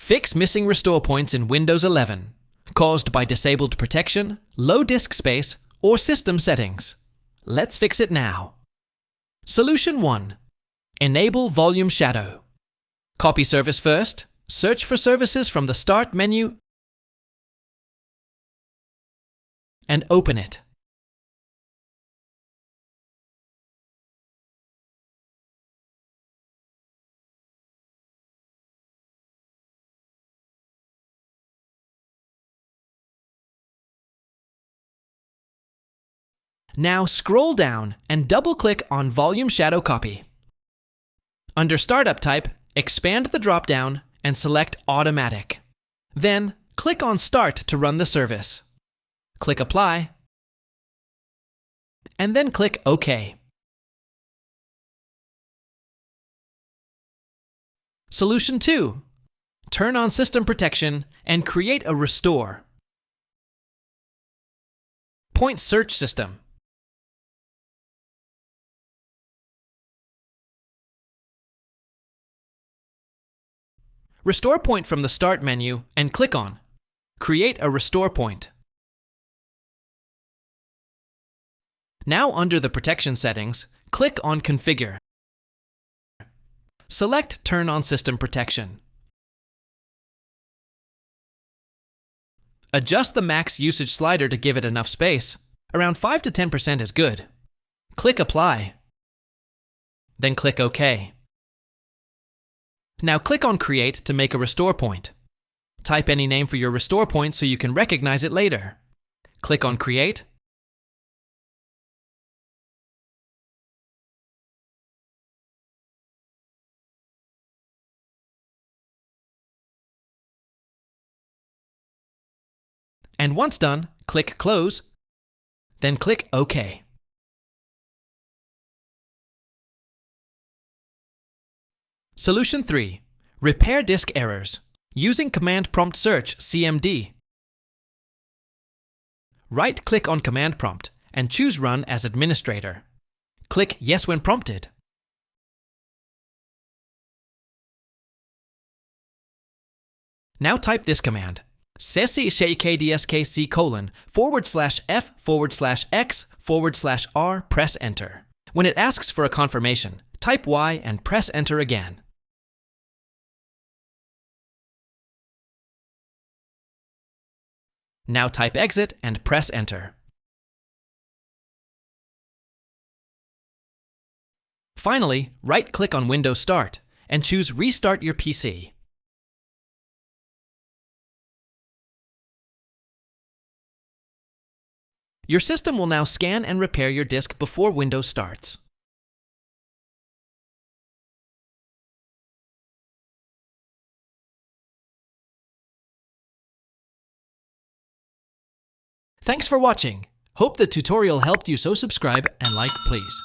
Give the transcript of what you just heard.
Fix missing restore points in Windows 11, caused by disabled protection, low disk space, or system settings. Let's fix it now. Solution 1. Enable Volume Shadow. Copy service first, search for services from the Start menu, and open it. Now scroll down and double-click on Volume Shadow Copy. Under Startup Type, expand the drop-down and select Automatic. Then, click on Start to run the service. Click Apply, and then click OK. Solution 2. Turn on System Protection and create a restore. Point Search System. Restore point from the Start menu and click on Create a Restore Point. Now under the Protection settings, click on Configure. Select Turn on System Protection. Adjust the max usage slider to give it enough space. Around 5 to 10% is good. Click Apply. Then click OK. Now click on Create to make a restore point. Type any name for your restore point so you can recognize it later. Click on Create. And once done, click Close, then click OK. Solution 3. Repair disk errors using Command Prompt Search (CMD). Right-click on Command Prompt and choose Run as Administrator. Click Yes when prompted. Now type this command: CHKDSK:/F/X/R, press Enter. When it asks for a confirmation, type Y and press Enter again. Now type Exit and press Enter. Finally, right-click on Windows Start and choose Restart your PC. Your system will now scan and repair your disk before Windows starts. Thanks for watching. Hope the tutorial helped you, so subscribe and like please.